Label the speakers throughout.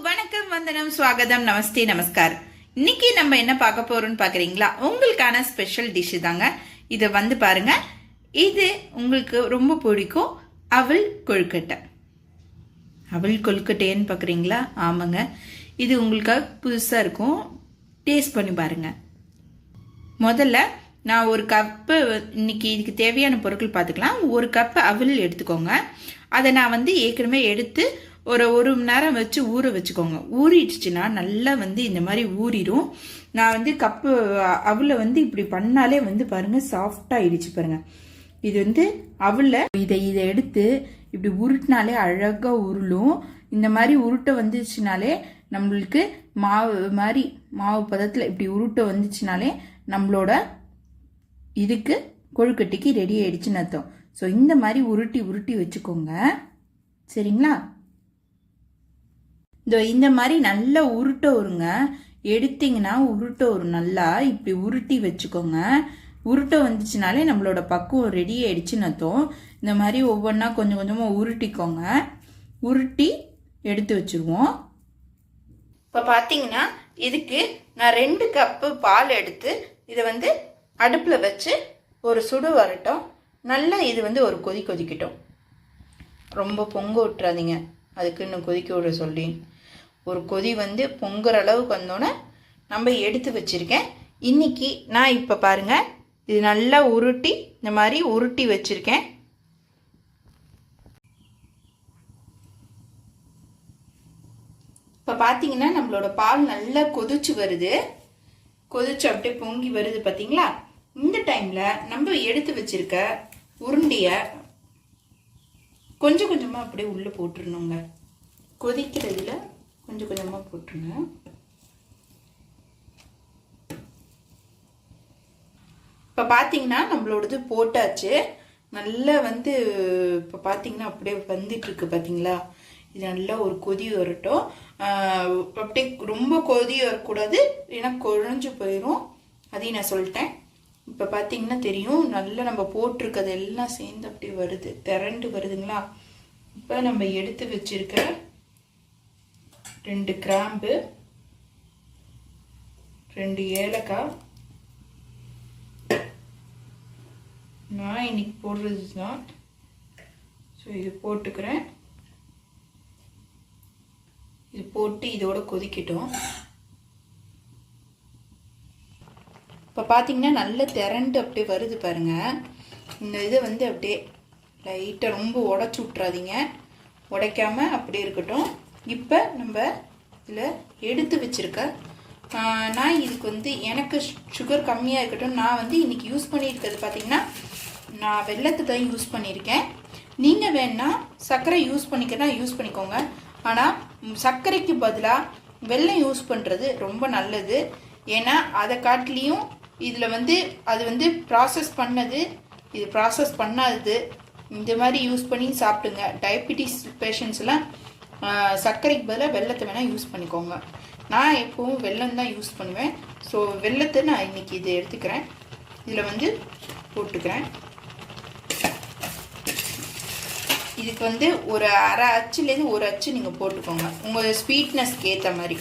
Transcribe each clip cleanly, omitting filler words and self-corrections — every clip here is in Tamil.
Speaker 1: வணக்கம், வந்தனம், ஸ்வாகதம், நமஸ்தே, நமஸ்கார். இன்னைக்கு நம்ம என்ன பார்க்க போறோம்னு பாக்குறீங்களா? உங்களுக்கான ஸ்பெஷல் டிஷ் தாங்க. இதை வந்து பாருங்க. இது உங்களுக்கு ரொம்ப பிடிக்கும். அவல் கொழுக்கட்டை. அவல் கொழுக்கட்டைன்னு பாக்குறீங்களா? ஆமாங்க, இது உங்களுக்காக புதுசா இருக்கும். டேஸ்ட் பண்ணி பாருங்க. முதல்ல நான் ஒரு கப்பு, இன்னைக்கு இதுக்கு தேவையான பொருட்கள் பார்த்துக்கலாம். ஒரு கப்பு அவல் எடுத்துக்கோங்க. அதை நான் வந்து ஏற்கனவே எடுத்து ஒரு மணி நேரம் வச்சு ஊற வச்சுக்கோங்க. ஊறிடுச்சுன்னா நல்லா வந்து இந்த மாதிரி ஊறிடும். நான் வந்து கப்பு அவலை வந்து இப்படி பண்ணாலே வந்து பாருங்க சாஃப்டா ஆயிடுச்சு பாருங்க. இது வந்து அவலை இதை எடுத்து இப்படி உருட்டினாலே அழகா உருளும். இந்த மாதிரி உருட்ட வந்துச்சுனாலே நம்மளுக்கு மாவு பதத்துல இப்படி உருட்ட வந்துச்சுனாலே நம்மளோட இதுக்கு கொழுக்கட்டைக்கு ரெடி ஆயிடுச்சுன்னு அர்த்தம். ஸோ இந்த மாதிரி உருட்டி வச்சுக்கோங்க, சரிங்களா? இந்த மாதிரி நல்லா உருட்ட வருங்க. எடுத்தீங்கன்னா உருட்ட வரும். நல்லா இப்படி உருட்டி வச்சுக்கோங்க. உருட்ட வந்துச்சுனாலே நம்மளோட பக்குவம் ரெடி ஆயிடுச்சுன்னு அர்த்தம். இந்த மாதிரி ஒவ்வொன்றா கொஞ்சம் கொஞ்சமாக உருட்டிக்கோங்க. உருட்டி எடுத்து வச்சுருவோம். இப்போ பார்த்தீங்கன்னா இதுக்கு நான் 2 கப்பு பால் எடுத்து இதை வந்து அடுப்பில் வச்சு ஒரு சுடு வரட்டும். நல்லா இது வந்து ஒரு கொதிக்கட்டும். ரொம்ப பொங்க விட்டுறாதீங்க, அதுக்கு இன்னும் கொதிக்க விட சொல்லி. ஒரு கொதி வந்து பொங்குற அளவுக்கு வந்தோன்னே நம்ம எடுத்து வச்சுருக்கேன். இன்னைக்கு நான் இப்போ பாருங்க, இது நல்லா உருட்டி இந்த மாதிரி உருட்டி வச்சுருக்கேன். இப்போ பார்த்தீங்கன்னா நம்மளோட பால் நல்லா கொதிச்சு வருது. கொதிச்சு அப்படியே பொங்கி வருது பார்த்தீங்களா? இந்த டைமில் நம்ம எடுத்து வச்சிருக்க உருண்டையை கொஞ்சம் கொஞ்சமாக அப்படியே உள்ளே போட்டுருணுங்க. கொதிக்கிறதுல கொஞ்சம் கொஞ்சமாக போட்டுருங்க. இப்போ பார்த்தீங்கன்னா நம்மளோடது போட்டாச்சு. நல்லா வந்து இப்போ பார்த்தீங்கன்னா அப்படியே வந்துட்டுருக்கு பார்த்தீங்களா? இது நல்லா ஒரு கொதி வரட்டும். அப்படியே ரொம்ப கொதி வரக்கூடாது, ஏன்னா குழஞ்சு போயிடும். அதையும் நான் சொல்லிட்டேன். இப்போ பார்த்தீங்கன்னா தெரியும், நல்லா நம்ம போட்டிருக்கிறது எல்லாம் சேர்ந்து அப்படியே வருது, திரண்டு வருதுங்களா? இப்போ நம்ம எடுத்து வச்சிருக்க 2 கிராம்பு, 2 ஏலக்காய், நான் இன்னைக்கு போடுறது தான். ஸோ இது போட்டுக்கிறேன். இது போட்டு இதோட கொதிக்கட்டும். இப்போ பார்த்தீங்கன்னா நல்ல திரண்டு அப்படியே வருது பாருங்க. இந்த இதை வந்து அப்படியே லைட்டாக ரொம்ப உடச்சி விட்றாதீங்க, உடைக்காம அப்படியே இருக்கட்டும். இப்போ நம்ம இதில் எடுத்து வச்சிருக்க, நான் இதுக்கு வந்து எனக்கு சுகர் கம்மியாக இருக்கட்டும், நான் வந்து இன்னைக்கு யூஸ் பண்ணியிருக்கிறது பார்த்தீங்கன்னா நான் வெல்லத்தை தான் யூஸ் பண்ணியிருக்கேன். நீங்கள் வேணா சர்க்கரை யூஸ் பண்ணிக்கோங்க. ஆனால் சர்க்கரைக்கு பதிலாக வெல்லம் யூஸ் பண்ணுறது ரொம்ப நல்லது. ஏன்னா அதை காட்டிலையும் இதில் வந்து அது வந்து ப்ராசஸ் பண்ணது, இது ப்ராசஸ் பண்ணாதது. இந்த மாதிரி யூஸ் பண்ணி சாப்பிடுங்க. டயபிட்டிஸ் பேஷண்ட்ஸ்லாம் சர்க்கரைக்கு பதிலாக வெல்லத்தை வேணால் யூஸ் பண்ணிக்கோங்க. நான் எப்பவும் வெல்லம் தான் யூஸ் பண்ணுவேன். ஸோ வெல்லத்தை நான் இன்னைக்கு இதை எடுத்துக்கிறேன், இதில் வந்து போட்டுக்கிறேன். இதுக்கு வந்து ஒரு அரை அச்சுலேருந்து 1 அச்சு நீங்கள் போட்டுக்கோங்க, உங்கள் ஸ்வீட்னஸ்க்கு ஏற்ற மாதிரி.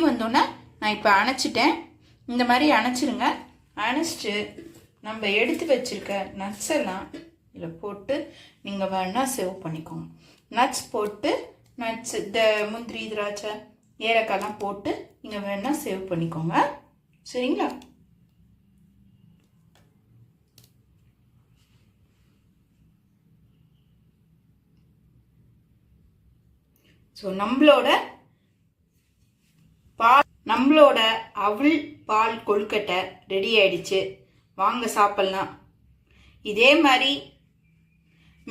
Speaker 1: வந்தோன்னே நான் இப்போ அணைச்சிட்டேன். இந்த மாதிரி அணைச்சிருங்க. அணைச்சிட்டு நம்ம எடுத்து வச்சிருக்க நட்ஸ் எல்லாம் இதில் போட்டு நீங்கள் வேணா சேவ் பண்ணிக்கோங்க. நட்ஸ் போட்டு இந்த முந்திரி, திராட்சை, ஏலக்காய்லாம் போட்டு நீங்கள் வேணா சேவ் பண்ணிக்கோங்க, சரிங்களா? ஸோ நம்மளோட அவல் பால் கொழுக்கட்டை ரெடி ஆயிடுச்சு. வாங்க சாப்பிடலாம். இதே மாதிரி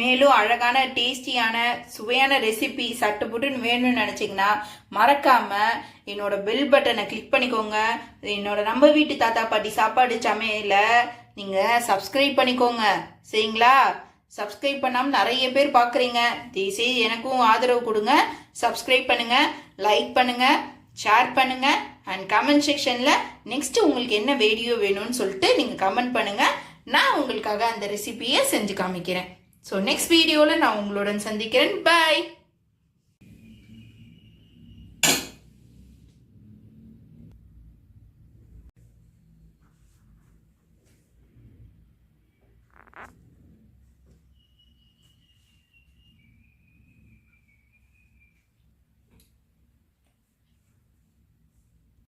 Speaker 1: மேலும் அழகான டேஸ்டியான சுவையான ரெசிபி சட்டுப்புட்டுன்னு வேணும்னு நினச்சிங்கன்னா மறக்காம என்னோட பெல் பட்டனை கிளிக் பண்ணிக்கோங்க. என்னோட நம்ம வீட்டு தாத்தா பாட்டி சாப்பாடு சமையலை நீங்கள் சப்ஸ்கிரைப் பண்ணிக்கோங்க, சரிங்களா? சப்ஸ்கிரைப் பண்ணாமல் நிறைய பேர் பார்க்குறீங்க. தயவுசெய்து எனக்கும் ஆதரவு கொடுங்க. சப்ஸ்கிரைப் பண்ணுங்க, லைக் பண்ணுங்க, ஷேர் பண்ணுங்க, அண்ட் கமெண்ட் செக்ஷனில் நெக்ஸ்ட் உங்களுக்கு என்ன வீடியோ வேணும்னு சொல்லிட்டு நீங்கள் கமெண்ட் பண்ணுங்க. நான் உங்களுக்காக அந்த ரெசிபியை செஞ்சு காமிக்கிறேன். ஸோ நெக்ஸ்ட் வீடியோவில் நான் உங்களுடன் சந்திக்கிறேன். பை.